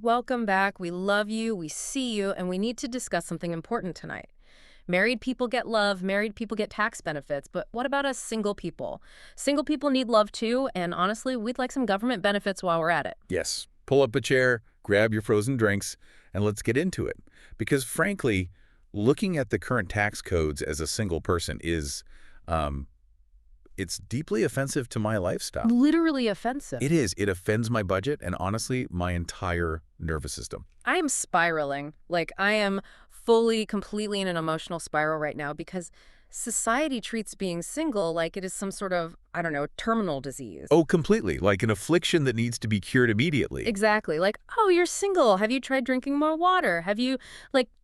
welcome back. We love you, we see you, and we need to discuss something important tonight. Married people get love, married people get tax benefits, but what about us single people? Single people need love too, and honestly, we'd like some government benefits while we're at it. Yes, pull up a chair, grab your frozen drinks, and let's get into it. Because frankly, looking at the current tax codes as a single person is, it's deeply offensive to my lifestyle. Literally offensive. It is. It offends my budget and honestly, my entire nervous system. I am spiraling. I am fully, completely in an emotional spiral right now because society treats being single like it is some sort of, I don't know, terminal disease. Oh, completely. Like an affliction that needs to be cured immediately. Exactly. Oh, you're single. Have you tried drinking more water? Have you,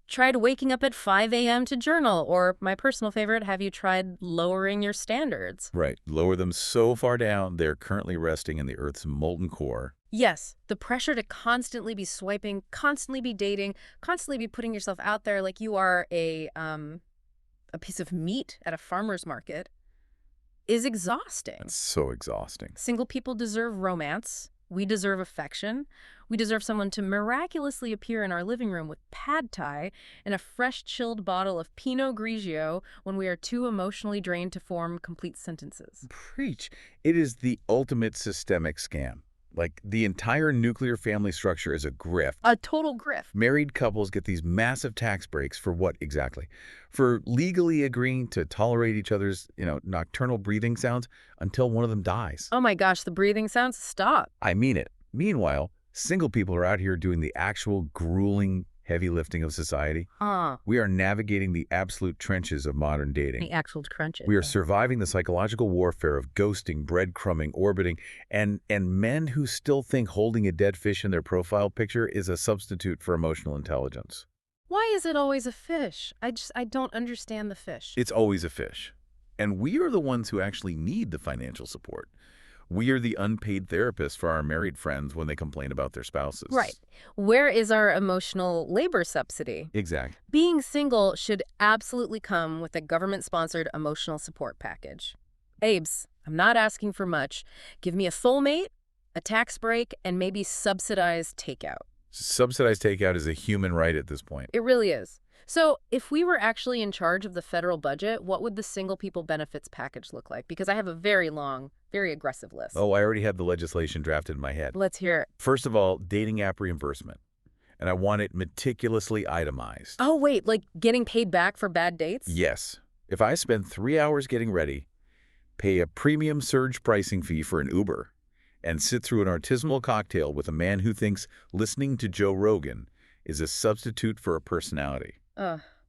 tried waking up at 5 a.m. to journal? Or my personal favorite, have you tried lowering your standards? Right. Lower them so far down, they're currently resting in the Earth's molten core. Yes, the pressure to constantly be swiping, constantly be dating, constantly be putting yourself out there like you are a piece of meat at a farmer's market is exhausting. It's so exhausting. Single people deserve romance. We deserve affection. We deserve someone to miraculously appear in our living room with pad thai and a fresh chilled bottle of Pinot Grigio when we are too emotionally drained to form complete sentences. Preach. It is the ultimate systemic scam. The entire nuclear family structure is a grift. A total grift. Married couples get these massive tax breaks for what exactly? For legally agreeing to tolerate each other's, nocturnal breathing sounds until one of them dies. Oh my gosh, the breathing sounds, stop. I mean it. Meanwhile, single people are out here doing the actual grueling heavy lifting of society. We are navigating the absolute trenches of modern dating. The actual trenches. We are surviving the psychological warfare of ghosting, breadcrumbing, orbiting, and men who still think holding a dead fish in their profile picture is a substitute for emotional intelligence. Why is it always a fish? I don't understand the fish. It's always a fish. And we are the ones who actually need the financial support. We are the unpaid therapists for our married friends when they complain about their spouses. Right. Where is our emotional labor subsidy? Exactly. Being single should absolutely come with a government-sponsored emotional support package. Abes, I'm not asking for much. Give me a soulmate, a tax break, and maybe subsidized takeout. Subsidized takeout is a human right at this point. It really is. So if we were actually in charge of the federal budget, what would the single people benefits package look like? Because I have a very long, very aggressive list. Oh, I already have the legislation drafted in my head. Let's hear it. First of all, dating app reimbursement. And I want it meticulously itemized. Oh, wait, getting paid back for bad dates? Yes. If I spend 3 hours getting ready, pay a premium surge pricing fee for an Uber, and sit through an artisanal cocktail with a man who thinks listening to Joe Rogan is a substitute for a personality.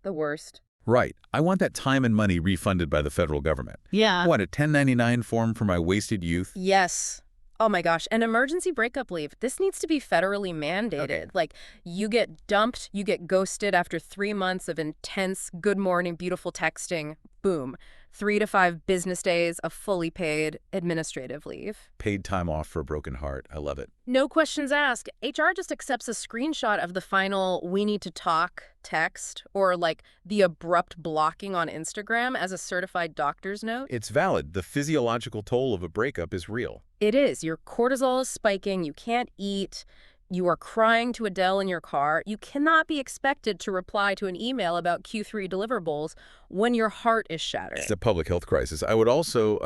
The worst. Right. I want that time and money refunded by the federal government. Yeah. I want a 1099 form for my wasted youth. Yes. Oh my gosh. An emergency breakup leave. This needs to be federally mandated. Okay. You get dumped, you get ghosted after 3 months of intense good morning, beautiful texting. Boom. 3 to 5 business days of fully paid administrative leave. Paid time off for a broken heart. I love it. No questions asked. HR just accepts a screenshot of the final "we need to talk" text or the abrupt blocking on Instagram as a certified doctor's note. It's valid. The physiological toll of a breakup is real. It is. Your cortisol is spiking. You can't eat. You are crying to Adele in your car. You cannot be expected to reply to an email about Q3 deliverables when your heart is shattered. It's a public health crisis. I would also,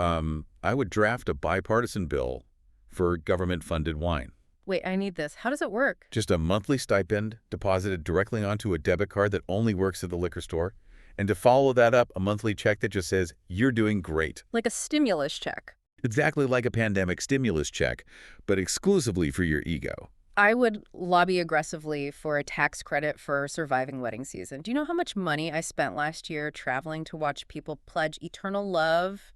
I would draft a bipartisan bill for government-funded wine. Wait, I need this. How does it work? Just a monthly stipend deposited directly onto a debit card that only works at the liquor store. And to follow that up, a monthly check that just says, "You're doing great." Like a stimulus check. Exactly like a pandemic stimulus check, but exclusively for your ego. I would lobby aggressively for a tax credit for surviving wedding season. Do you know how much money I spent last year traveling to watch people pledge eternal love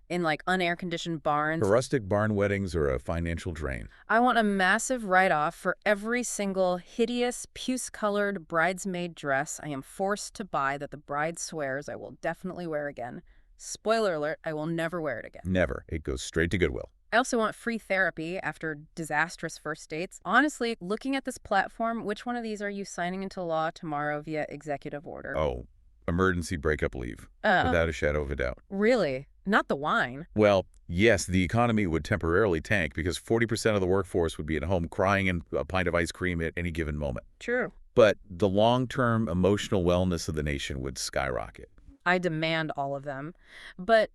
in unair-conditioned barns? Rustic barn weddings are a financial drain. I want a massive write-off for every single hideous, puce-colored bridesmaid dress I am forced to buy that the bride swears I will definitely wear again. Spoiler alert, I will never wear it again. Never. It goes straight to Goodwill. I also want free therapy after disastrous first dates. Honestly, looking at this platform, which one of these are you signing into law tomorrow via executive order? Oh, emergency breakup leave, without a shadow of a doubt. Really? Not the wine. Well, yes, the economy would temporarily tank because 40% of the workforce would be at home crying in a pint of ice cream at any given moment. True. But the long-term emotional wellness of the nation would skyrocket. I demand all of them. But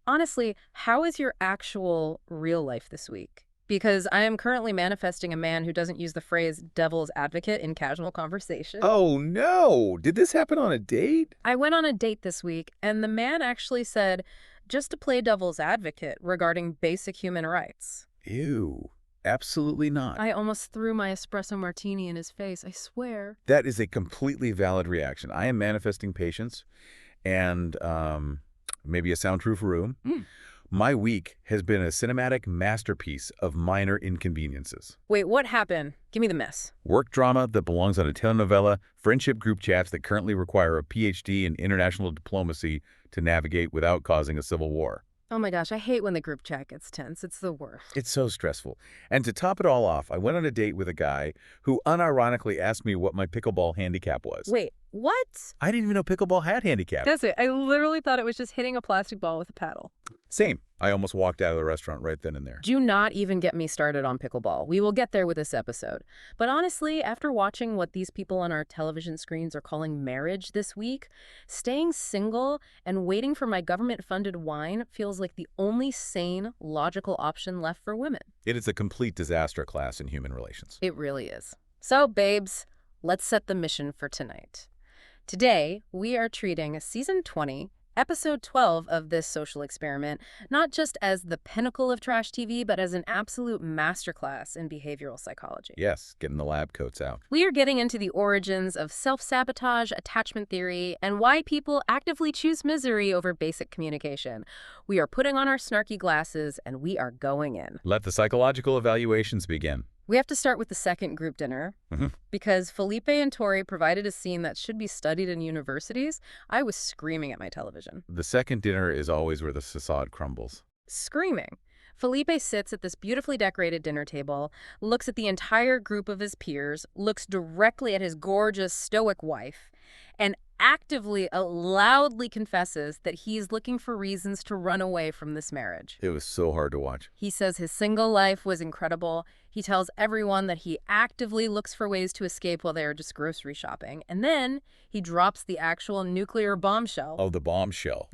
honestly, how is your actual real life this week? Because I am currently manifesting a man who doesn't use the phrase devil's advocate in casual conversation. Oh, no! Did this happen on a date? I went on a date this week, and the man actually said, just to play devil's advocate regarding basic human rights. Ew. Absolutely not. I almost threw my espresso martini in his face, I swear. That is a completely valid reaction. I am manifesting patience and maybe a soundproof room. My week has been a cinematic masterpiece of minor inconveniences. Wait, what happened? Give me the mess. Work drama that belongs on a telenovela, friendship group chats that currently require a PhD in international diplomacy to navigate without causing a civil war. Oh my gosh, I hate when the group chat gets tense. It's the worst. It's so stressful. And to top it all off, I went on a date with a guy who unironically asked me what my pickleball handicap was. Wait, what? I didn't even know pickleball had handicap. That's it. I literally thought it was just hitting a plastic ball with a paddle. Same. I almost walked out of the restaurant right then and there. Do not even get me started on pickleball. We will get there with this episode. But honestly, after watching what these people on our television screens are calling marriage this week, staying single and waiting for my government-funded wine feels like the only sane, logical option left for women. It is a complete disaster class in human relations. It really is. So, babes, let's set the mission for tonight. Today, we are treating Season 20, Episode 12 of this social experiment, not just as the pinnacle of trash TV, but as an absolute masterclass in behavioral psychology. Yes, getting the lab coats out. We are getting into the origins of self-sabotage, attachment theory, and why people actively choose misery over basic communication. We are putting on our snarky glasses, and we are going in. Let the psychological evaluations begin. We have to start with the second group dinner, because Felipe and Tori provided a scene that should be studied in universities. I was screaming at my television. The second dinner is always where the facade crumbles. Screaming. Felipe sits at this beautifully decorated dinner table, looks at the entire group of his peers, looks directly at his gorgeous, stoic wife, and actively, loudly confesses that he's looking for reasons to run away from this marriage. It was so hard to watch. He says his single life was incredible. He tells everyone that he actively looks for ways to escape while they are just grocery shopping. And then he drops the actual nuclear bombshell. Oh, the bombshell.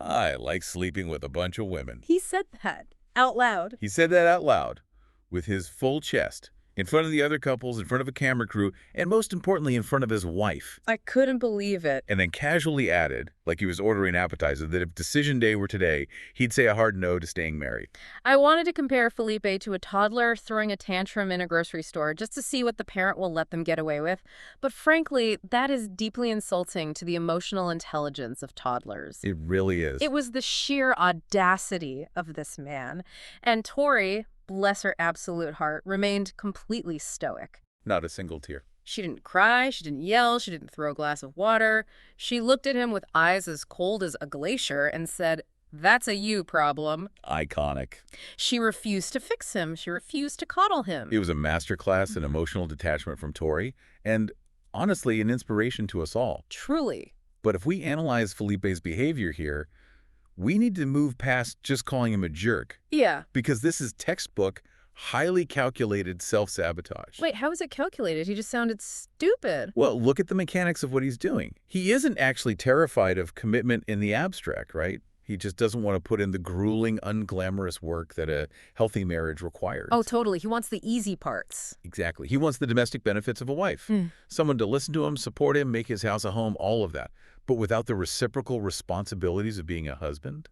I like sleeping with a bunch of women. He said that out loud. He said that out loud with his full chest, in front of the other couples, in front of a camera crew, and most importantly, in front of his wife. I couldn't believe it. And then casually added, like he was ordering appetizer, that if decision day were today, he'd say a hard no to staying married. I wanted to compare Felipe to a toddler throwing a tantrum in a grocery store just to see what the parent will let them get away with. But frankly, that is deeply insulting to the emotional intelligence of toddlers. It really is. It was the sheer audacity of this man. And Tori, bless her absolute heart, remained completely stoic. Not a single tear. She didn't cry, she didn't yell, she didn't throw a glass of water. She looked at him with eyes as cold as a glacier and said, "That's a you problem." Iconic. She refused to fix him. She refused to coddle him. It was a masterclass in emotional detachment from Tori, and honestly, an inspiration to us all. Truly. But if we analyze Felipe's behavior here, we need to move past just calling him a jerk. Yeah. Because this is textbook, highly calculated self-sabotage. Wait, how is it calculated? He just sounded stupid. Well, look at the mechanics of what he's doing. He isn't actually terrified of commitment in the abstract, right? He just doesn't want to put in the grueling, unglamorous work that a healthy marriage requires. Oh, totally. He wants the easy parts. Exactly. He wants the domestic benefits of a wife. Someone to listen to him, support him, make his house a home, all of that. But without the reciprocal responsibilities of being a husband?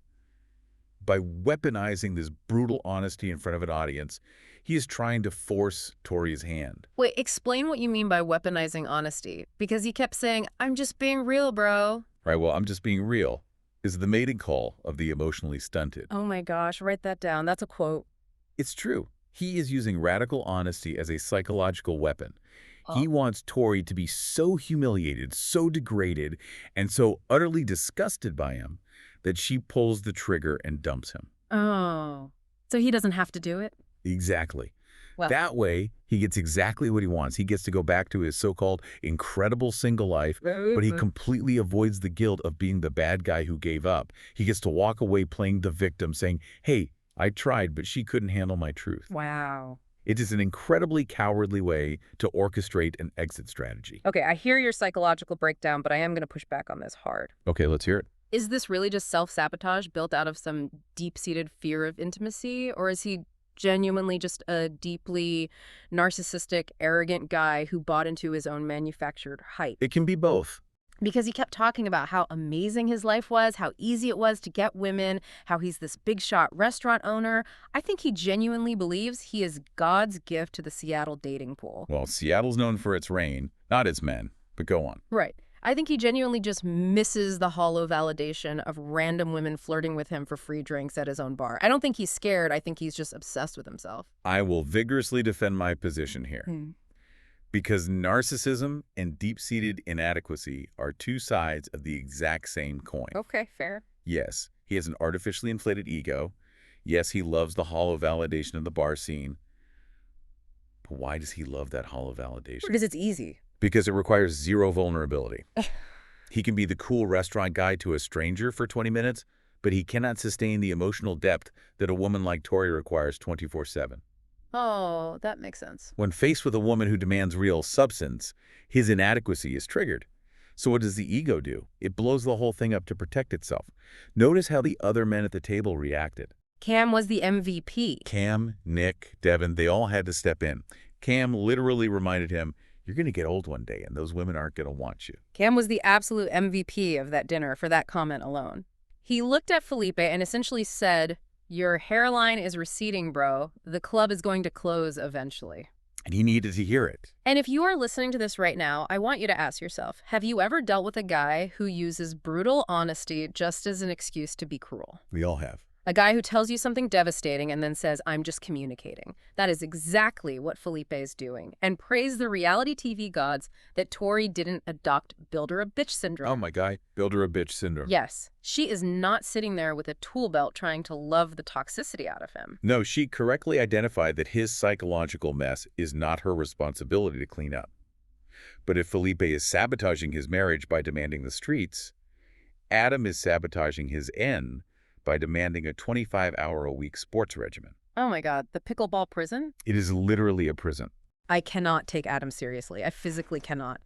By weaponizing this brutal honesty in front of an audience, he is trying to force Tori's hand. Wait, explain what you mean by weaponizing honesty. Because he kept saying, "I'm just being real, bro." Right, well, I'm just being real is the mating call of the emotionally stunted. Oh my gosh, write that down. That's a quote. It's true. He is using radical honesty as a psychological weapon. He wants Tori to be so humiliated, so degraded, and so utterly disgusted by him that she pulls the trigger and dumps him. Oh, so he doesn't have to do it? Exactly. Well, That way, he gets exactly what he wants. He gets to go back to his so-called incredible single life, but he completely avoids the guilt of being the bad guy who gave up. He gets to walk away playing the victim, saying, hey, I tried, but she couldn't handle my truth. wow. It is an incredibly cowardly way to orchestrate an exit strategy. Okay, I hear your psychological breakdown, but I am going to push back on this hard. Okay, let's hear it. Is this really just self-sabotage built out of some deep-seated fear of intimacy, or is he genuinely just a deeply narcissistic, arrogant guy who bought into his own manufactured hype? It can be both. Because he kept talking about how amazing his life was, how easy it was to get women, how he's this big shot restaurant owner. I think he genuinely believes he is God's gift to the Seattle dating pool. Well, Seattle's known for its rain, not its men, but go on. Right. I think he genuinely just misses the hollow validation of random women flirting with him for free drinks at his own bar. I don't think he's scared. I think he's just obsessed with himself. I will vigorously defend my position here. Because narcissism and deep-seated inadequacy are two sides of the exact same coin. Okay, fair. Yes, he has an artificially inflated ego. Yes, he loves the hollow validation of the bar scene. But why does he love that hollow validation? Because it's easy. Because it requires zero vulnerability. He can be the cool restaurant guy to a stranger for 20 minutes, but he cannot sustain the emotional depth that a woman like Tori requires 24/7. Oh, that makes sense. When faced with a woman who demands real substance, his inadequacy is triggered. So what does the ego do? It blows the whole thing up to protect itself. Notice how the other men at the table reacted. Cam was the MVP. Cam, Nick, Devon, they all had to step in. Cam literally reminded him, you're going to get old one day, and those women aren't going to want you. Cam was the absolute MVP of that dinner for that comment alone. He looked at Felipe and essentially said, your hairline is receding, bro. The club is going to close eventually. And he needed to hear it. And if you are listening to this right now, I want you to ask yourself, have you ever dealt with a guy who uses brutal honesty just as an excuse to be cruel? We all have. A guy who tells you something devastating and then says, I'm just communicating. That is exactly what Felipe is doing. And praise the reality TV gods that Tori didn't adopt builder a bitch syndrome. Oh my God, builder a bitch syndrome. Yes, she is not sitting there with a tool belt trying to love the toxicity out of him. No, she correctly identified that his psychological mess is not her responsibility to clean up. But if Felipe is sabotaging his marriage by demanding the streets, Adam is sabotaging his end by demanding a 25-hour-a-week sports regimen. Oh my God, the pickleball prison? It is literally a prison. I cannot take Adam seriously. I physically cannot.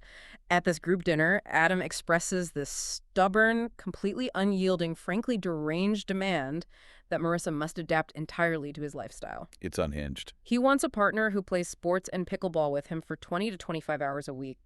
At this group dinner, Adam expresses this stubborn, completely unyielding, frankly deranged demand that Marissa must adapt entirely to his lifestyle. It's unhinged. He wants a partner who plays sports and pickleball with him for 20 to 25 hours a week.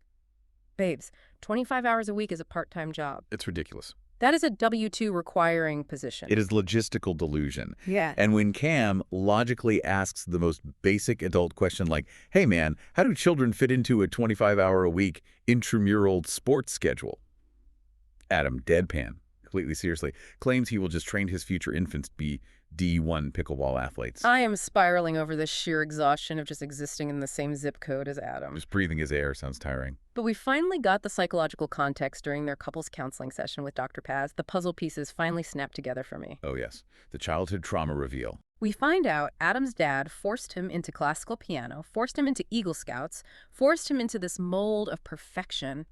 Babes, 25 hours a week is a part-time job. It's ridiculous. That is a W-2 requiring position. It is logistical delusion. Yeah. And when Cam logically asks the most basic adult question like, hey man, how do children fit into a 25-hour-a-week intramural sports schedule? Adam, deadpan, completely seriously, claims he will just train his future infants to be D1 pickleball athletes. I am spiraling over the sheer exhaustion of just existing in the same zip code as Adam. Just breathing his air sounds tiring. But we finally got the psychological context during their couples counseling session with Dr. Paz. The puzzle pieces finally snapped together for me. Oh yes, the childhood trauma reveal. We find out Adam's dad forced him into classical piano, forced him into Eagle Scouts, forced him into this mold of perfection.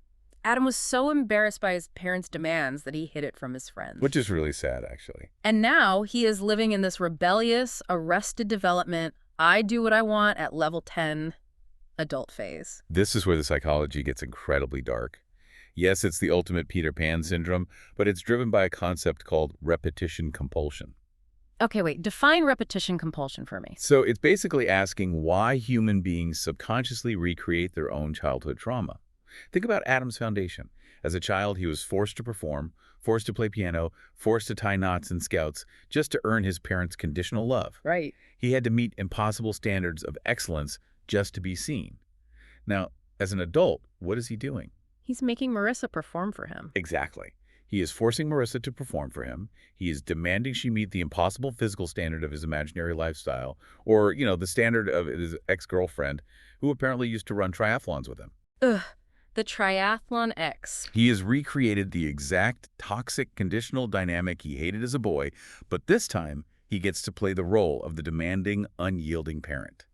Adam was so embarrassed by his parents' demands that he hid it from his friends. Which is really sad, actually. And now he is living in this rebellious, arrested development, I do what I want at level 10 adult phase. This is where the psychology gets incredibly dark. Yes, it's the ultimate Peter Pan syndrome, but it's driven by a concept called repetition compulsion. Okay, wait, define repetition compulsion for me. So it's basically asking why human beings subconsciously recreate their own childhood trauma. Think about Adam's foundation. As a child, he was forced to perform, forced to play piano, forced to tie knots in Scouts just to earn his parents' conditional love. Right. He had to meet impossible standards of excellence just to be seen. Now, as an adult, what is he doing? He's making Marissa perform for him. Exactly. He is forcing Marissa to perform for him. He is demanding she meet the impossible physical standard of his imaginary lifestyle, or, the standard of his ex-girlfriend, who apparently used to run triathlons with him. Ugh. The triathlon X. He has recreated the exact toxic conditional dynamic he hated as a boy, but this time he gets to play the role of the demanding, unyielding parent.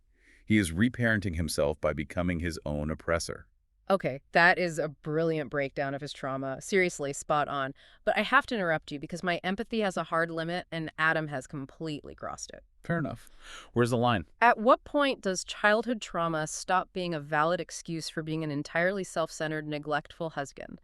He is reparenting himself by becoming his own oppressor. Okay, that is a brilliant breakdown of his trauma. Seriously, spot on. But I have to interrupt you because my empathy has a hard limit and Adam has completely crossed it. Fair enough. Where's the line? At what point does childhood trauma stop being a valid excuse for being an entirely self-centered, neglectful husband?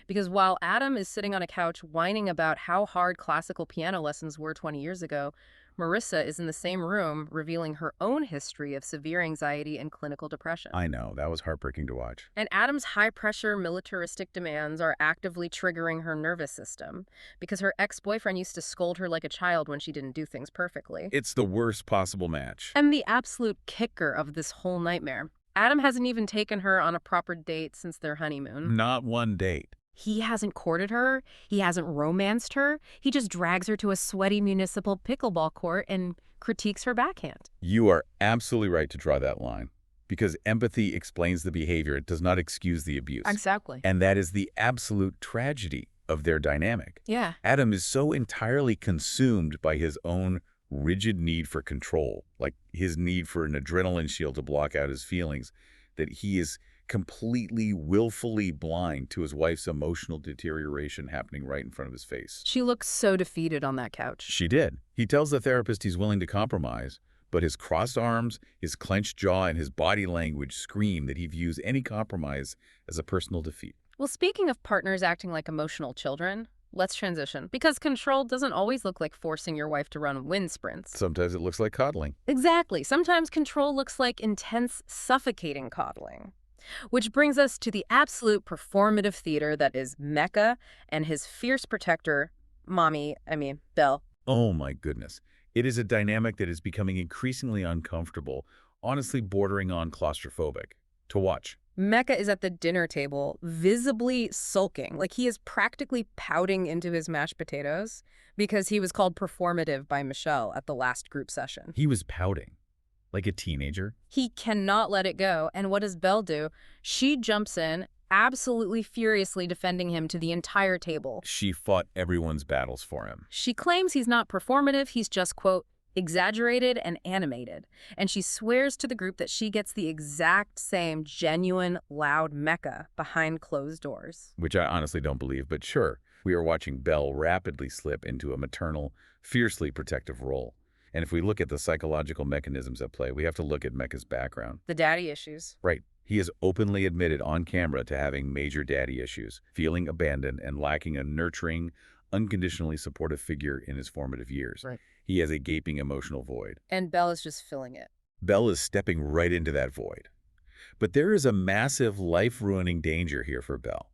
Because while Adam is sitting on a couch whining about how hard classical piano lessons were 20 years ago, Marissa is in the same room revealing her own history of severe anxiety and clinical depression. I know, that was heartbreaking to watch. And Adam's high-pressure militaristic demands are actively triggering her nervous system because her ex-boyfriend used to scold her like a child when she didn't do things perfectly. It's the worst possible match. And the absolute kicker of this whole nightmare, Adam hasn't even taken her on a proper date since their honeymoon. Not one date. He hasn't courted her. He hasn't romanced her. He just drags her to a sweaty municipal pickleball court and critiques her backhand. You are absolutely right to draw that line, because empathy explains the behavior. It does not excuse the abuse. Exactly. And that is the absolute tragedy of their dynamic. Yeah. Adam is so entirely consumed by his own rigid need for control, like his need for an adrenaline shield to block out his feelings, that he is completely, willfully blind to his wife's emotional deterioration happening right in front of his face. She looks so defeated on that couch. She did. He tells the therapist he's willing to compromise, but his crossed arms, his clenched jaw, and his body language scream that he views any compromise as a personal defeat. Well, speaking of partners acting like emotional children, let's transition. Because control doesn't always look like forcing your wife to run wind sprints. Sometimes it looks like coddling. Exactly. Sometimes control looks like intense, suffocating coddling. Which brings us to the absolute performative theater that is Mecca and his fierce protector, Belle. Oh my goodness. It is a dynamic that is becoming increasingly uncomfortable, honestly bordering on claustrophobic. To watch. Mecca is at the dinner table, visibly sulking, like he is practically pouting into his mashed potatoes because he was called performative by Michelle at the last group session. He was pouting. Like a teenager. He cannot let it go. And what does Belle do? She jumps in, absolutely furiously defending him to the entire table. She fought everyone's battles for him. She claims he's not performative, he's just, quote, exaggerated and animated. And she swears to the group that she gets the exact same genuine, loud Mecca behind closed doors. Which I honestly don't believe, but sure. We are watching Belle rapidly slip into a maternal, fiercely protective role. And if we look at the psychological mechanisms at play, we have to look at Mecca's background. The daddy issues. Right. He has openly admitted on camera to having major daddy issues, feeling abandoned and lacking a nurturing, unconditionally supportive figure in his formative years. Right. He has a gaping emotional void. And Belle is just filling it. Belle is stepping right into that void. But there is a massive life-ruining danger here for Belle.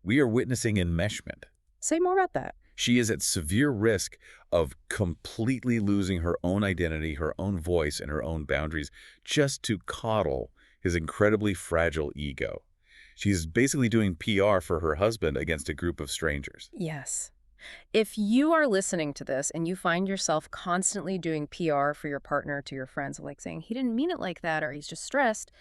We are witnessing enmeshment. Say more about that. She is at severe risk of completely losing her own identity, her own voice, and her own boundaries just to coddle his incredibly fragile ego. She's basically doing PR for her husband against a group of strangers. Yes. If you are listening to this and you find yourself constantly doing PR for your partner to your friends, like saying, he didn't mean it like that, or he's just stressed,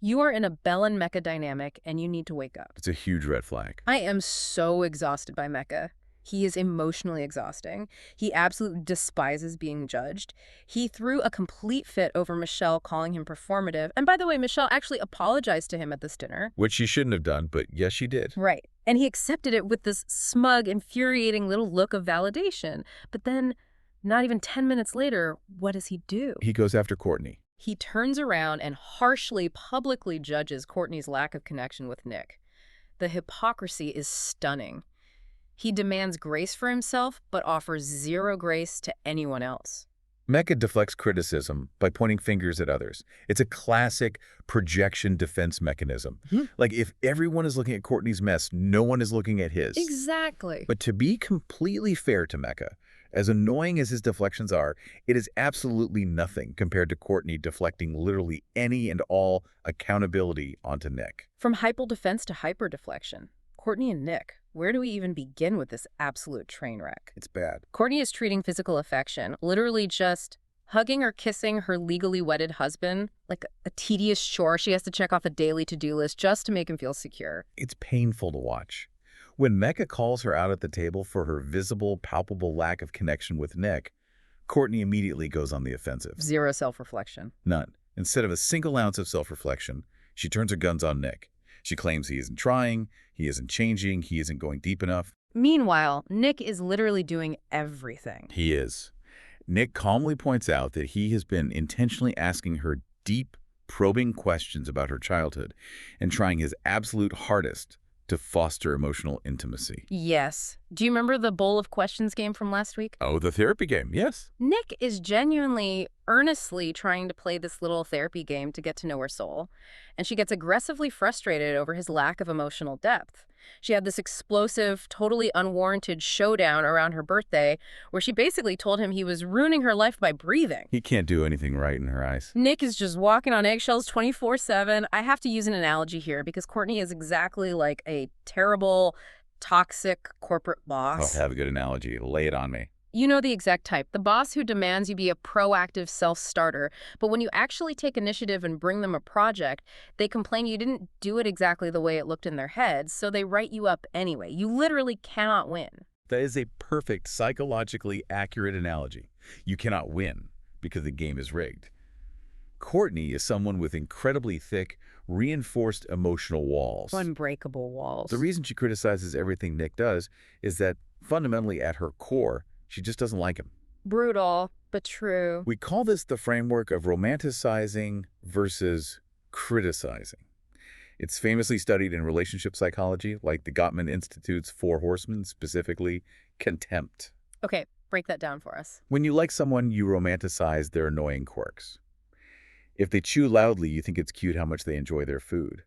you are in a Belle and Mecca dynamic and you need to wake up. It's a huge red flag. I am so exhausted by Mecca. He is emotionally exhausting. He absolutely despises being judged. He threw a complete fit over Michelle calling him performative. And by the way, Michelle actually apologized to him at this dinner. Which she shouldn't have done, but yes, she did. Right. And he accepted it with this smug, infuriating little look of validation. But then, not even 10 minutes later, what does he do? He goes after Courtney. He turns around and harshly, publicly judges Courtney's lack of connection with Nick. The hypocrisy is stunning. He demands grace for himself, but offers zero grace to anyone else. Mecca deflects criticism by pointing fingers at others. It's a classic projection defense mechanism. Like if everyone is looking at Courtney's mess, no one is looking at his. Exactly. But to be completely fair to Mecca, as annoying as his deflections are, it is absolutely nothing compared to Courtney deflecting literally any and all accountability onto Nick. From hyper-defense to hyper-deflection, Courtney and Nick, where do we even begin with this absolute train wreck? It's bad. Courtney is treating physical affection, literally just hugging or kissing her legally wedded husband, like a tedious chore she has to check off a daily to-do list just to make him feel secure. It's painful to watch. When Mecca calls her out at the table for her visible, palpable lack of connection with Nick, Courtney immediately goes on the offensive. Zero self-reflection. None. Instead of a single ounce of self-reflection, she turns her guns on Nick. She claims he isn't trying, he isn't changing, he isn't going deep enough. Meanwhile, Nick is literally doing everything. He is. Nick calmly points out that he has been intentionally asking her deep, probing questions about her childhood and trying his absolute hardest to foster emotional intimacy. Yes. Do you remember the bowl of questions game from last week? Oh, the therapy game, yes. Nick is genuinely, earnestly trying to play this little therapy game to get to know her soul, and she gets aggressively frustrated over his lack of emotional depth. She had this explosive, totally unwarranted showdown around her birthday where she basically told him he was ruining her life by breathing. He can't do anything right in her eyes. Nick is just walking on eggshells 24/7. I have to use an analogy here because Courtney is exactly like a terrible, toxic corporate boss. Oh, have a good analogy. Lay it on me. You know the exact type, the boss who demands you be a proactive self-starter, but when you actually take initiative and bring them a project, they complain you didn't do it exactly the way it looked in their heads, so they write you up anyway. You literally cannot win. That is a perfect, psychologically accurate analogy. You cannot win because the game is rigged. Courtney is someone with incredibly thick, reinforced emotional walls. Unbreakable walls. The reason she criticizes everything Nick does is that, fundamentally at her core, she just doesn't like him. Brutal, but true. We call this the framework of romanticizing versus criticizing. It's famously studied in relationship psychology, like the Gottman Institute's Four Horsemen, specifically contempt. Okay, break that down for us. When you like someone, you romanticize their annoying quirks. If they chew loudly, you think it's cute how much they enjoy their food.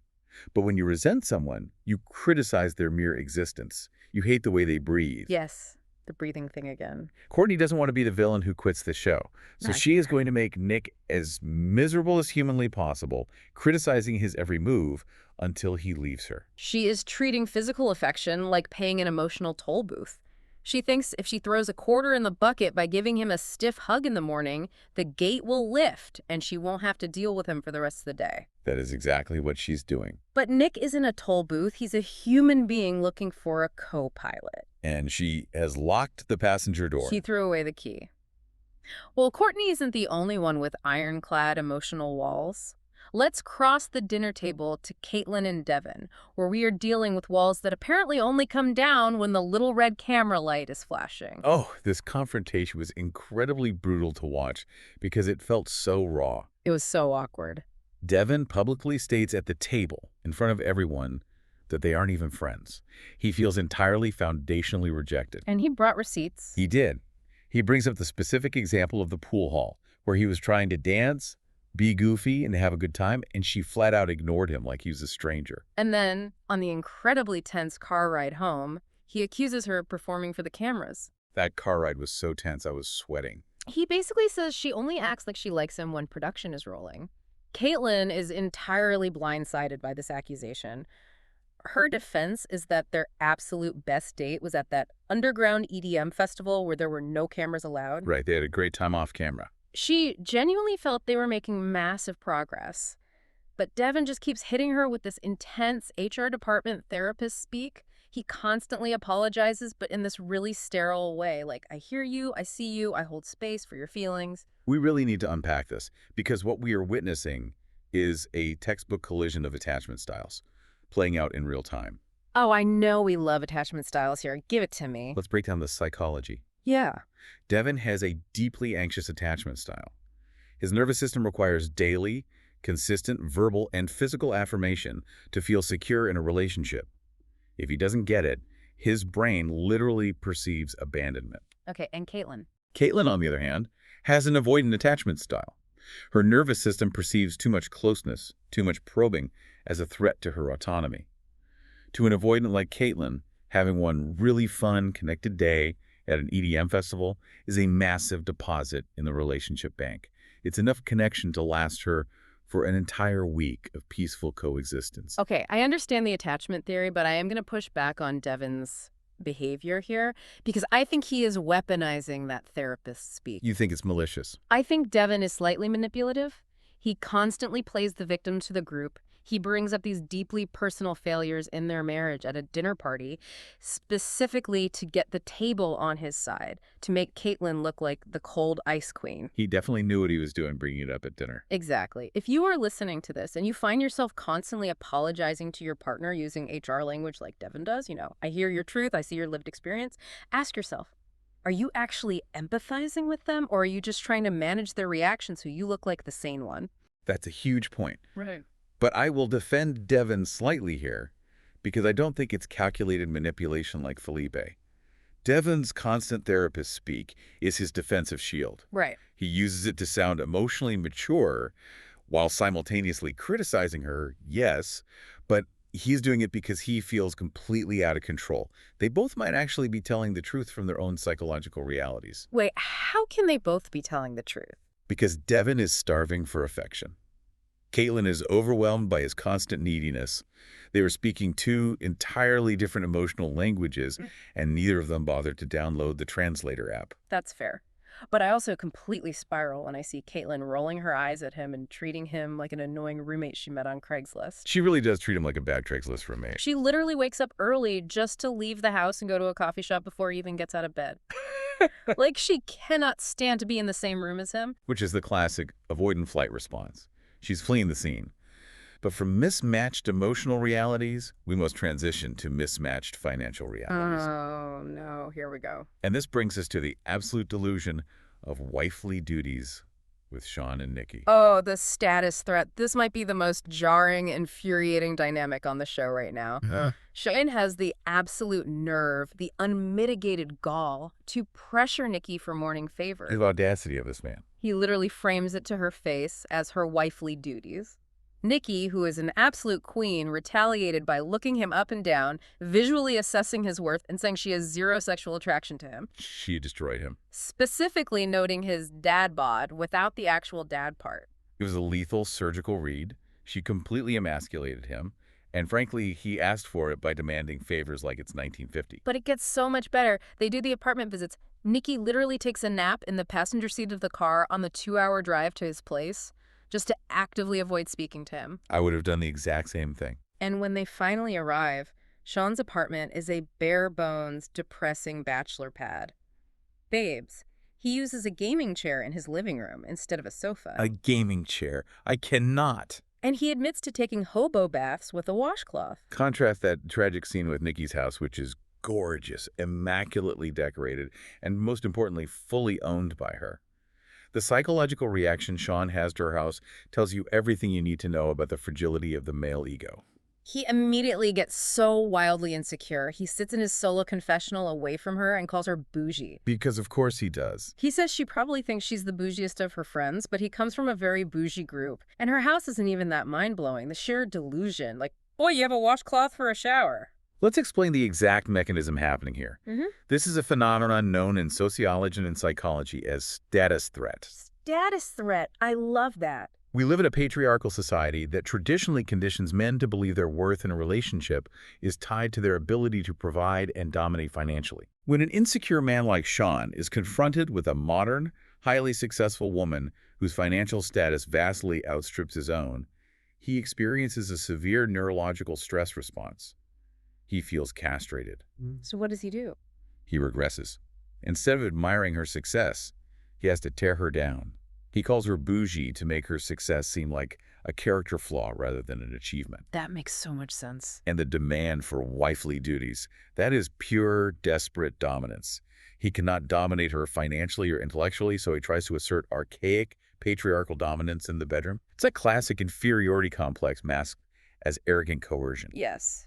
But when you resent someone, you criticize their mere existence. You hate the way they breathe. Yes, the breathing thing again. Courtney doesn't want to be the villain who quits the show, so Not she is going to make Nick as miserable as humanly possible, criticizing his every move until he leaves her. She is treating physical affection like paying an emotional toll booth. She thinks if she throws a quarter in the bucket by giving him a stiff hug in the morning, the gate will lift and she won't have to deal with him for the rest of the day. That is exactly what she's doing. But Nick isn't a toll booth. He's a human being looking for a co-pilot. And she has locked the passenger door. She threw away the key. Well, Courtney isn't the only one with ironclad emotional walls. Let's cross the dinner table to Caitlyn and Devon, where we are dealing with walls that apparently only come down when the little red camera light is flashing. Oh, this confrontation was incredibly brutal to watch because it felt so raw. It was so awkward. Devon publicly states at the table, in front of everyone, that they aren't even friends. He feels entirely foundationally rejected. And he brought receipts. He did. He brings up the specific example of the pool hall, where he was trying to dance, be goofy, and have a good time, and she flat out ignored him like he was a stranger. And then, on the incredibly tense car ride home, he accuses her of performing for the cameras. That car ride was so tense I was sweating. He basically says she only acts like she likes him when production is rolling. Caitlyn is entirely blindsided by this accusation. Her defense is that their absolute best date was at that underground EDM festival where there were no cameras allowed. Right, they had a great time off camera. She genuinely felt they were making massive progress. But Devon just keeps hitting her with this intense HR department therapist speak. He constantly apologizes, but in this really sterile way. Like, I hear you, I see you, I hold space for your feelings. We really need to unpack this, because what we are witnessing is a textbook collision of attachment styles, playing out in real time. Oh, I know we love attachment styles here. Give it to me. Let's break down the psychology. Yeah. Devon has a deeply anxious attachment style. His nervous system requires daily, consistent verbal and physical affirmation to feel secure in a relationship. If he doesn't get it, his brain literally perceives abandonment. Okay, and Caitlyn? Caitlyn, on the other hand, has an avoidant attachment style. Her nervous system perceives too much closeness, too much probing, as a threat to her autonomy. To an avoidant like Caitlyn, having one really fun, connected day at an EDM festival is a massive deposit in the relationship bank. It's enough connection to last her for an entire week of peaceful coexistence. Okay, I understand the attachment theory, but I am going to push back on Devon's behavior here because I think he is weaponizing that therapist speak. You think it's malicious? I think Devon is slightly manipulative. He constantly plays the victim to the group. He brings up these deeply personal failures in their marriage at a dinner party, specifically to get the table on his side, to make Caitlyn look like the cold ice queen. He definitely knew what he was doing bringing it up at dinner. Exactly. If you are listening to this and you find yourself constantly apologizing to your partner using HR language like Devon does, I hear your truth, I see your lived experience, ask yourself, are you actually empathizing with them, or are you just trying to manage their reaction so you look like the sane one? That's a huge point. Right. But I will defend Devon slightly here, because I don't think it's calculated manipulation like Felipe. Devon's constant therapist speak is his defensive shield. Right. He uses it to sound emotionally mature while simultaneously criticizing her, yes, but he's doing it because he feels completely out of control. They both might actually be telling the truth from their own psychological realities. Wait, how can they both be telling the truth? Because Devon is starving for affection. Caitlyn is overwhelmed by his constant neediness. They were speaking two entirely different emotional languages, and neither of them bothered to download the translator app. That's fair. But I also completely spiral when I see Caitlyn rolling her eyes at him and treating him like an annoying roommate she met on Craigslist. She really does treat him like a bad Craigslist roommate. She literally wakes up early just to leave the house and go to a coffee shop before he even gets out of bed. Like she cannot stand to be in the same room as him. Which is the classic avoidant flight response. She's fleeing the scene. But from mismatched emotional realities, we must transition to mismatched financial realities. Oh, no. Here we go. And this brings us to the absolute delusion of wifely duties with Sean and Nikki. Oh, the status threat. This might be the most jarring, infuriating dynamic on the show right now. Sean has the absolute nerve, the unmitigated gall to pressure Nikki for morning favors. The audacity of this man. He literally frames it to her face as her wifely duties. Nikki, who is an absolute queen, retaliated by looking him up and down, visually assessing his worth and saying she has zero sexual attraction to him. She destroyed him. Specifically noting his dad bod without the actual dad part. It was a lethal surgical read. She completely emasculated him. And frankly, he asked for it by demanding favors like it's 1950. But it gets so much better. They do the apartment visits. Nikki literally takes a nap in the passenger seat of the car on the 2-hour drive to his place, just to actively avoid speaking to him. I would have done the exact same thing. And when they finally arrive, Sean's apartment is a bare-bones, depressing bachelor pad. Babes, he uses a gaming chair in his living room instead of a sofa. A gaming chair. I cannot. And he admits to taking hobo baths with a washcloth. Contrast that tragic scene with Nikki's house, which is gorgeous, immaculately decorated, and most importantly, fully owned by her. The psychological reaction Sean has to her house tells you everything you need to know about the fragility of the male ego. He immediately gets so wildly insecure. He sits in his solo confessional away from her and calls her bougie. Because of course he does. He says she probably thinks she's the bougiest of her friends, but he comes from a very bougie group. And her house isn't even that mind-blowing. The sheer delusion. Like, boy, you have a washcloth for a shower. Let's explain the exact mechanism happening here. This is a phenomenon known in sociology and in psychology as status threat. Status threat. I love that. We live in a patriarchal society that traditionally conditions men to believe their worth in a relationship is tied to their ability to provide and dominate financially. When an insecure man like Sean is confronted with a modern, highly successful woman whose financial status vastly outstrips his own, he experiences a severe neurological stress response. He feels castrated. So what does he do? He regresses. Instead of admiring her success, he has to tear her down. He calls her bougie to make her success seem like a character flaw rather than an achievement. That makes so much sense. And the demand for wifely duties, that is pure, desperate dominance. He cannot dominate her financially or intellectually, so he tries to assert archaic, patriarchal dominance in the bedroom. It's a classic inferiority complex masked as arrogant coercion. Yes.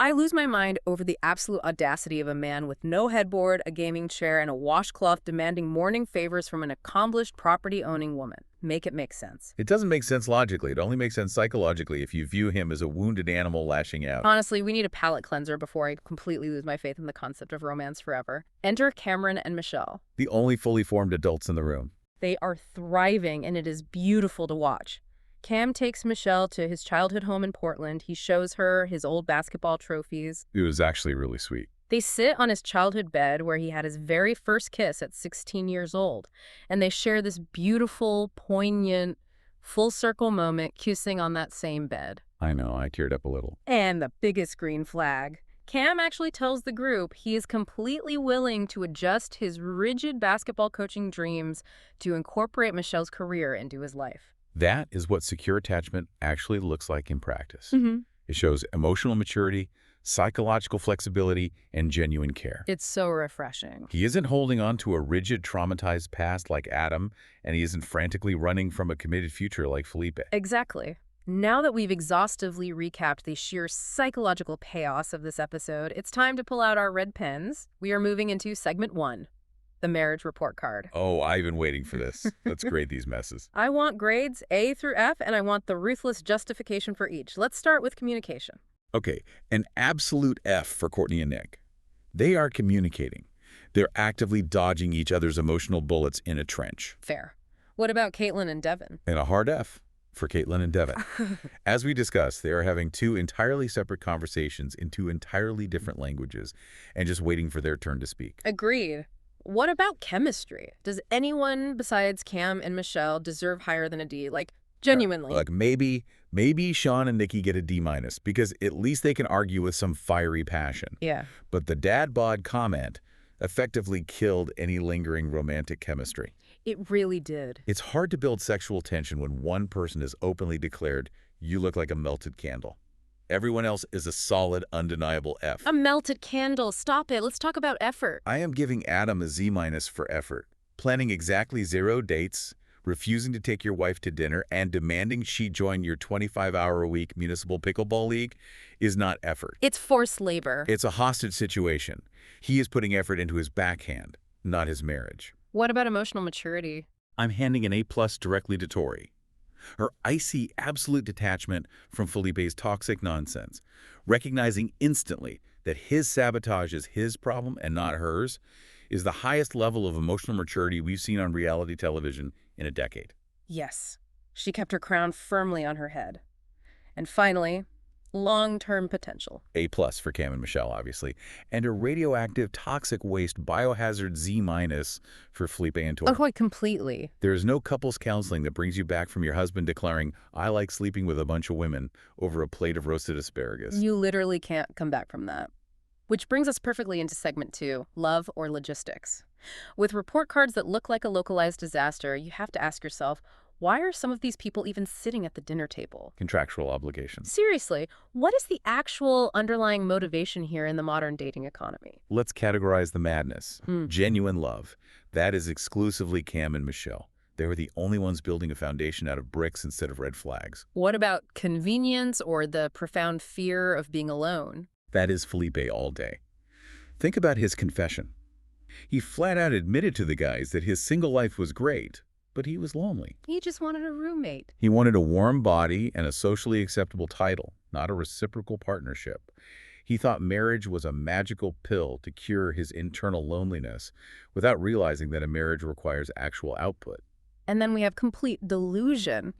I lose my mind over the absolute audacity of a man with no headboard, a gaming chair, and a washcloth demanding morning favors from an accomplished property-owning woman. Make it make sense. It doesn't make sense logically. It only makes sense psychologically if you view him as a wounded animal lashing out. Honestly, we need a palate cleanser before I completely lose my faith in the concept of romance forever. Enter Cameron and Michelle. The only fully formed adults in the room. They are thriving, and it is beautiful to watch. Cam takes Michelle to his childhood home in Portland. He shows her his old basketball trophies. It was actually really sweet. They sit on his childhood bed where he had his very first kiss at 16 years old, and they share this beautiful, poignant, Full circle moment, kissing on that same bed. I know, I teared up a little. And the biggest green flag. Cam actually tells the group he is completely willing to adjust his rigid basketball coaching dreams to incorporate Michelle's career into his life. That is what secure attachment actually looks like in practice. Mm-hmm. It shows emotional maturity, psychological flexibility, and genuine care. It's so refreshing. He isn't holding on to a rigid, traumatized past like Adam, and he isn't frantically running from a committed future like Felipe. Exactly. Now that we've exhaustively recapped the sheer psychological chaos of this episode, it's time to pull out our red pens. We are moving into segment 1, the marriage report card. Oh, I've been waiting for this. Let's grade these messes. I want grades A through F, and I want the ruthless justification for each. Let's start with communication. Okay, an absolute F for Courtney and Nick. They are communicating. They're actively dodging each other's emotional bullets in a trench. Fair. What about Caitlyn and Devon? And a hard F for Caitlyn and Devon. As we discussed, they are having two entirely separate conversations in two entirely different languages and just waiting for their turn to speak. Agreed. What about chemistry? Does anyone besides Cam and Michelle deserve higher than a D? Like, genuinely. Like maybe Sean and Nikki get a D- because at least they can argue with some fiery passion. Yeah. But the dad bod comment effectively killed any lingering romantic chemistry. It really did. It's hard to build sexual tension when one person is openly declared, "You look like a melted candle." Everyone else is a solid, undeniable F. A melted candle. Stop it. Let's talk about effort. I am giving Adam a Z- for effort. Planning exactly 0 dates, refusing to take your wife to dinner, and demanding she join your 25-hour-a-week municipal pickleball league is not effort. It's forced labor. It's a hostage situation. He is putting effort into his backhand, not his marriage. What about emotional maturity? I'm handing an A+ directly to Tori. Her icy, absolute detachment from Felipe's toxic nonsense, recognizing instantly that his sabotage is his problem and not hers, is the highest level of emotional maturity we've seen on reality television in a decade. Yes. She kept her crown firmly on her head. And finally, long-term potential. A+ for Cam and Michelle, obviously, and a radioactive toxic waste biohazard Z- for Felipe and Tori. Oh, quite completely. There is no couples counseling that brings you back from your husband declaring, "I like sleeping with a bunch of women," over a plate of roasted asparagus. You literally can't come back from that. Which brings us perfectly into segment 2, love or logistics. With report cards that look like a localized disaster, you have to ask yourself, why are some of these people even sitting at the dinner table? Contractual obligations. Seriously, what is the actual underlying motivation here in the modern dating economy? Let's categorize the madness. Genuine love. That is exclusively Cam and Michelle. They were the only ones building a foundation out of bricks instead of red flags. What about convenience or the profound fear of being alone? That is Felipe all day. Think about his confession. He flat out admitted to the guys that his single life was great, but he was lonely. He just wanted a roommate. He wanted a warm body and a socially acceptable title, not a reciprocal partnership. He thought marriage was a magical pill to cure his internal loneliness without realizing that a marriage requires actual output. And then we have complete delusion.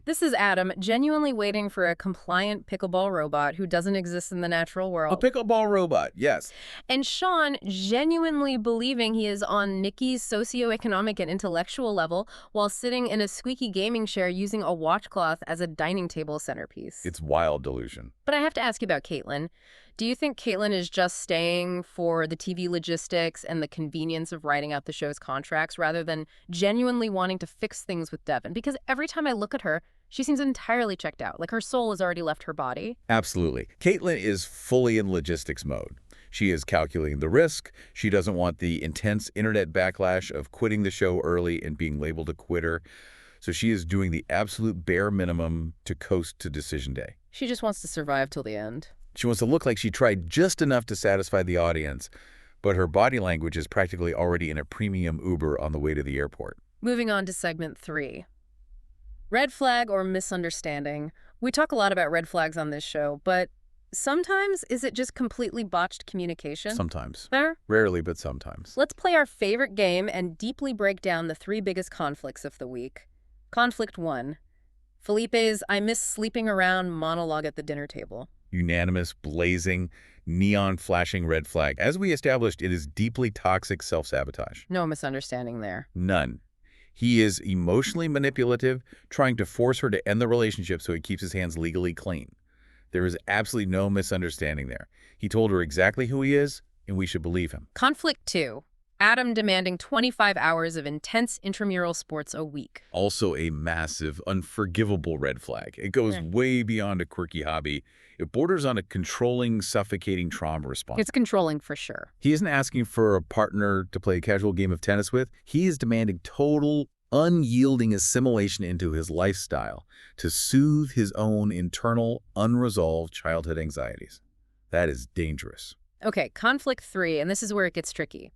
This is Adam genuinely waiting for a compliant pickleball robot who doesn't exist in the natural world. A pickleball robot, yes. And Sean genuinely believing he is on Nikki's socioeconomic and intellectual level while sitting in a squeaky gaming chair using a washcloth as a dining table centerpiece. It's wild delusion. But I have to ask you about Caitlyn. Do you think Caitlyn is just staying for the TV logistics and the convenience of writing out the show's contracts rather than genuinely wanting to fix things with Devon? Because every time I look at her, she seems entirely checked out, like her soul has already left her body. Absolutely. Caitlyn is fully in logistics mode. She is calculating the risk. She doesn't want the intense internet backlash of quitting the show early and being labeled a quitter. So she is doing the absolute bare minimum to coast to decision day. She just wants to survive till the end. She wants to look like she tried just enough to satisfy the audience, but her body language is practically already in a premium Uber on the way to the airport. Moving on to segment 3. Red flag or misunderstanding. We talk a lot about red flags on this show, but sometimes is it just completely botched communication? Sometimes. Fair? Rarely, but sometimes. Let's play our favorite game and deeply break down the 3 biggest conflicts of the week. Conflict 1. Felipe's "I miss sleeping around" monologue at the dinner table. Unanimous, blazing, neon-flashing red flag. As we established, it is deeply toxic self-sabotage. No misunderstanding there. None. He is emotionally manipulative, trying to force her to end the relationship so he keeps his hands legally clean. There is absolutely no misunderstanding there. He told her exactly who he is, and we should believe him. Conflict 2. Adam demanding 25 hours of intense intramural sports a week. Also a massive, unforgivable red flag. It goes way beyond a quirky hobby. It borders on a controlling, suffocating trauma response. It's controlling for sure. He isn't asking for a partner to play a casual game of tennis with. He is demanding total, unyielding assimilation into his lifestyle to soothe his own internal, unresolved childhood anxieties. That is dangerous. Okay, conflict 3, and this is where it gets tricky.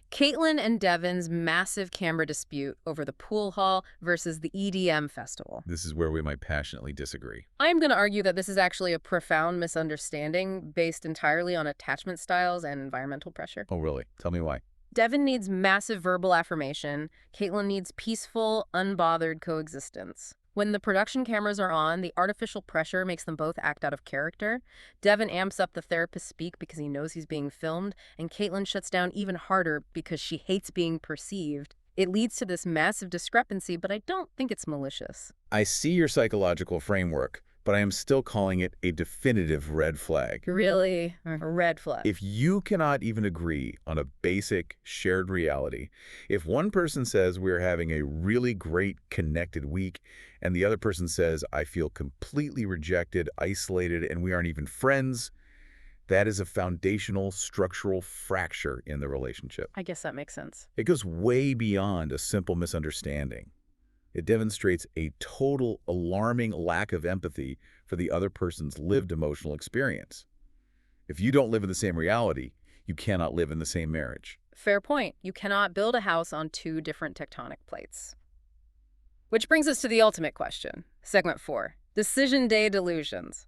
Caitlyn and Devon's massive camera dispute over the pool hall versus the EDM festival. This is where we might passionately disagree. I'm going to argue that this is actually a profound misunderstanding based entirely on attachment styles and environmental pressure. Oh, really? Tell me why. Devon needs massive verbal affirmation. Caitlyn needs peaceful, unbothered coexistence. When the production cameras are on, the artificial pressure makes them both act out of character. Devon amps up the therapist speak because he knows he's being filmed, and Caitlyn shuts down even harder because she hates being perceived. It leads to this massive discrepancy, but I don't think it's malicious. I see your psychological framework, but I am still calling it a definitive red flag. Really? A red flag. If you cannot even agree on a basic shared reality, if one person says we're having a really great connected week and the other person says I feel completely rejected, isolated, and we aren't even friends, that is a foundational structural fracture in the relationship. I guess that makes sense. It goes way beyond a simple misunderstanding. It demonstrates a total, alarming lack of empathy for the other person's lived emotional experience. If you don't live in the same reality, you cannot live in the same marriage. Fair point. You cannot build a house on two different tectonic plates. Which brings us to the ultimate question. Segment 4. Decision Day Delusions.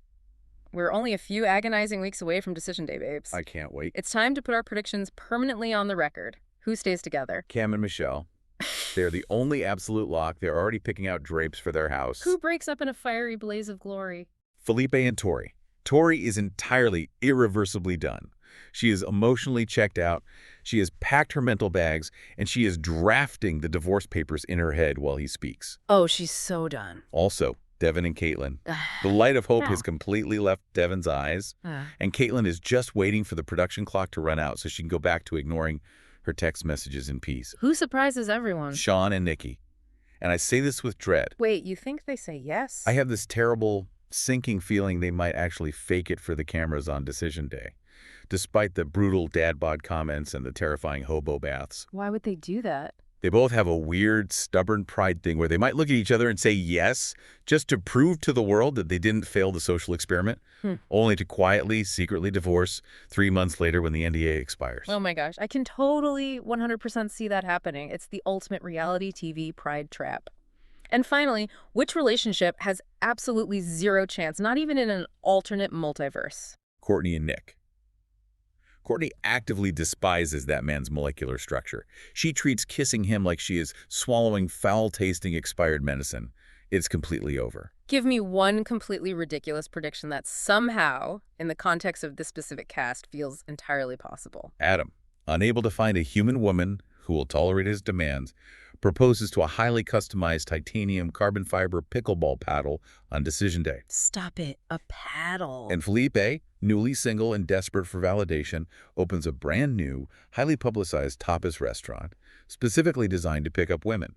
We're only a few agonizing weeks away from Decision Day, babes. I can't wait. It's time to put our predictions permanently on the record. Who stays together? Cam and Michelle. They're the only absolute lock. They're already picking out drapes for their house. Who breaks up in a fiery blaze of glory? Felipe and Tori. Tori is entirely, irreversibly done. She is emotionally checked out. She has packed her mental bags, and she is drafting the divorce papers in her head while he speaks. Oh, she's so done. Also, Devon and Caitlyn. The light of hope has completely left Devon's eyes, and Caitlyn is just waiting for the production clock to run out so she can go back to ignoring her text messages in peace. Who surprises everyone? Sean and Nikki. And I say this with dread. Wait, you think they say yes? I have this terrible, sinking feeling they might actually fake it for the cameras on Decision Day, despite the brutal dad bod comments and the terrifying hobo baths. Why would they do that? They both have a weird, stubborn pride thing where they might look at each other and say yes, just to prove to the world that they didn't fail the social experiment, only to quietly, secretly divorce 3 months later when the NDA expires. Oh my gosh, I can totally 100% see that happening. It's the ultimate reality TV pride trap. And finally, which relationship has absolutely zero chance, not even in an alternate multiverse? Courtney and Nick. Courtney actively despises that man's molecular structure. She treats kissing him like she is swallowing foul-tasting expired medicine. It's completely over. Give me one completely ridiculous prediction that somehow, in the context of this specific cast, feels entirely possible. Adam, unable to find a human woman who will tolerate his demands, proposes to a highly customized titanium carbon fiber pickleball paddle on Decision Day. Stop it. A paddle. And Felipe, newly single and desperate for validation, opens a brand new, highly publicized tapas restaurant, specifically designed to pick up women.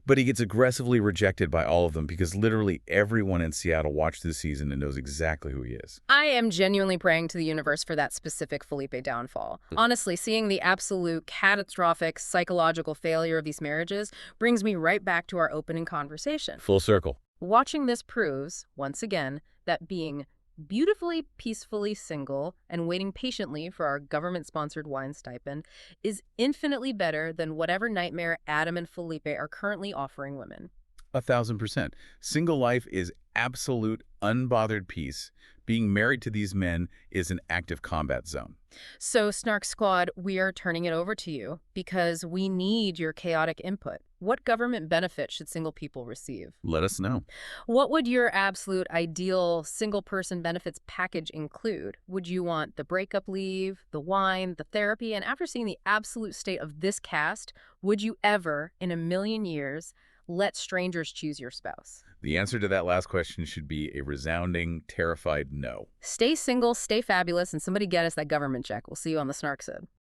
But he gets aggressively rejected by all of them because literally everyone in Seattle watched this season and knows exactly who he is. I am genuinely praying to the universe for that specific Felipe downfall. Honestly, seeing the absolute catastrophic psychological failure of these marriages brings me right back to our opening conversation. Full circle. Watching this proves, once again, that being beautifully, peacefully single and waiting patiently for our government-sponsored wine stipend is infinitely better than whatever nightmare Adam and Felipe are currently offering women. 1,000%. Single life is absolute, unbothered peace. Being married to these men is an active combat zone. So, Snark Squad, we are turning it over to you because we need your chaotic input. What government benefit should single people receive? Let us know. What would your absolute ideal single person benefits package include? Would you want the breakup leave, the wine, the therapy? And after seeing the absolute state of this cast, would you ever, in a million years, let strangers choose your spouse? The answer to that last question should be a resounding, terrified no. Stay single, stay fabulous, and somebody get us that government check. We'll see you on the Snark Side.